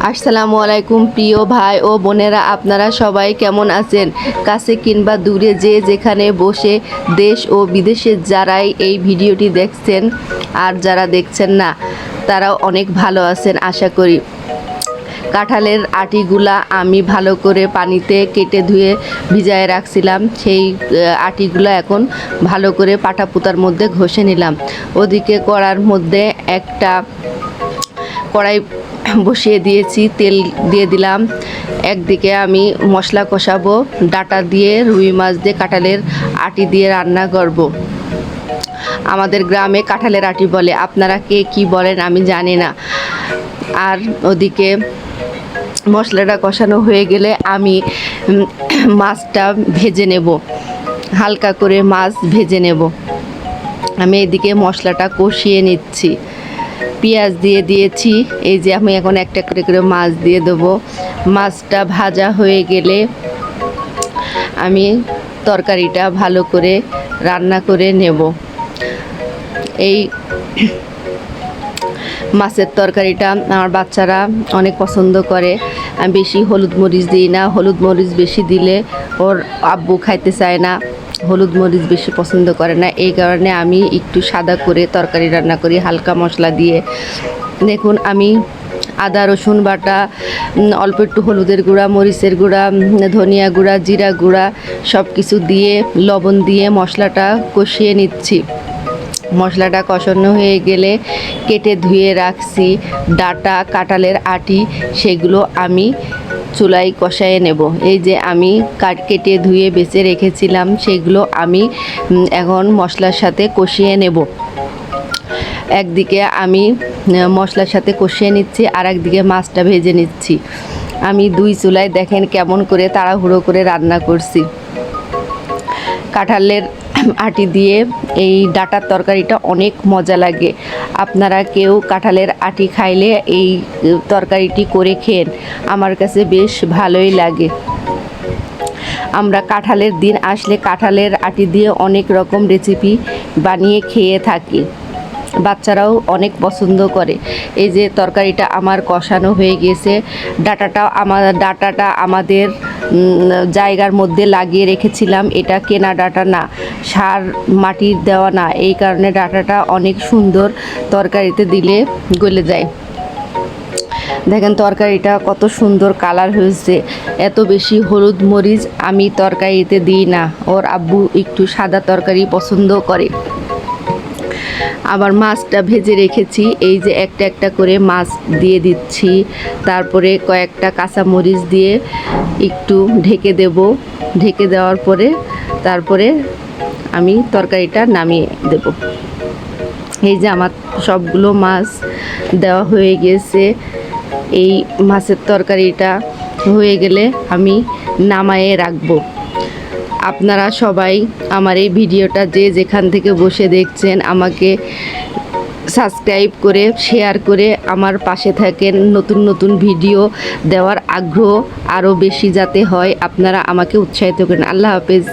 আসসালামু আলাইকুম প্রিয় ভাই ও বোনেরা, আপনারা সবাই কেমন আছেন? কাছে কিংবা দূরে যে যেখানে বসে দেশ ও বিদেশের যারাই এই ভিডিওটি দেখছেন আর যারা দেখছেন না তারাও অনেক ভালো আছেন আশা করি। কাঁঠালের আটিগুলা আমি ভালো করে পানিতে কেটে ধুয়ে ভিজায় রাখছিলাম। সেই আটিগুলা এখন ভালো করে পাটা পুতার মধ্যে ঘষে নিলাম। ওদিকে কড়ার মধ্যে একটা কড়াই বসিয়ে দিয়েছি, তেল দিয়ে দিলাম। একদিকে আমি মশলা কষাবো, ডাটা দিয়ে রুই মাছ দিয়ে কাঁঠালের আটি দিয়ে রান্না করব। আমাদের গ্রামে কাঁঠালের আটি বলে, আপনারা কে কি বলেন আমি জানি না। আর ওদিকে মশলাটা কষানো হয়ে গেলে আমি মাছটা ভেজে নেব, হালকা করে মাছ ভেজে নেব। আমি এদিকে মশলাটা কষিয়ে নিচ্ছি, পেঁয়াজ দিয়ে দিয়েছি। এই যে আমি এখন একটা করে করে মাছ দিয়ে দেবো। মাছটা ভাজা হয়ে গেলে আমি তরকারিটা ভালো করে রান্না করে নেব। এই মাছের তরকারিটা আমার বাচ্চারা অনেক পছন্দ করে। আমি বেশি হলুদ মরিচ দিই না, হলুদ মরিচ বেশি দিলে ওর আব্বু খাইতে চায় না, হলুদ মরিচ বেশি পছন্দ করে না। এই কারণে আমি একটু সাদা করে তরকারি রান্না করি হালকা মশলা দিয়ে। দেখুন আমি আদা রসুন বাটা, অল্প একটু হলুদের গুঁড়া, মরিচের গুঁড়া, ধনিয়া গুঁড়া, জিরা গুঁড়া সব কিছু দিয়ে লবণ দিয়ে মশলাটা কষিয়ে নিচ্ছি। মশলাটা কষানো হয়ে গেলে কেটে ধুয়ে রাখছি ডাটা কাঁঠালের আটি, সেগুলো আমি চুলায় কষায়ে নেব। এই যে আমি কেটে ধুয়ে বেছে রেখেছিলাম সেগুলো আমি এখন মশলার সাথে কষিয়ে নেব। একদিকে আমি মশলার সাথে কষিয়ে নিচ্ছি, আর একদিকে মাছটা ভেজে নিচ্ছি। আমি দুই চুলায় দেখেন কেমন করে তাড়াহুড়ো করে রান্না করছি। কাঁঠালের আটি দিয়ে এই ডাটার তরকারিটা অনেক মজা লাগে। আপনারা কেউ কাঁঠালের আটি খাইলে এই তরকারিটি করে খেন, আমার কাছে বেশ ভালোই লাগে। আমরা কাঁঠালের দিন আসলে কাঁঠালের আটি দিয়ে অনেক রকম রেসিপি বানিয়ে খেয়ে থাকি, বাচ্চারাও অনেক পছন্দ করে। এই যে তরকারিটা আমার কষানো হয়ে গেছে। ডাটাটা আমাদের জায়গার মধ্যে লাগিয়ে রেখেছিলাম, এটা কেনা ডাটা না, সার মাটির দেওয়া না, এই কারণে ডাটাটা অনেক সুন্দর তরকারিতে দিলে গলে যায়। দেখেন তরকারিটা কত সুন্দর কালার হয়েছে। এত বেশি হলুদ মরিচ আমি তরকারিতে দিই না, ওর আব্বু একটু সাদা তরকারি পছন্দ করে। আবার মাছটা ভেজে রেখেছি, এই যে একটা একটা করে মাছ দিয়ে দিচ্ছি। তারপরে কয়েকটা কাঁচামরিচ দিয়ে একটু ঢেকে দেব। ঢেকে দেওয়ার পরে তারপরে আমি তরকারিটা নামিয়ে দেব। এই যে আমার সবগুলো মাছ দেওয়া হয়ে গেছে। এই মাছের তরকারিটা হয়ে গেলে আমি নামায়ে রাখবো। আপনারা সবাই আমার এই ভিডিওটা যে যেখান থেকে বসে দেখছেন আমাকে সাবস্ক্রাইব করে শেয়ার করে আমার পাশে থাকেন। নতুন নতুন ভিডিও দেওয়ার আগ্রহ আরও বেশি যাতে হয়, আপনারা আমাকে উৎসাহিত করেন। আল্লাহ হাফেজ।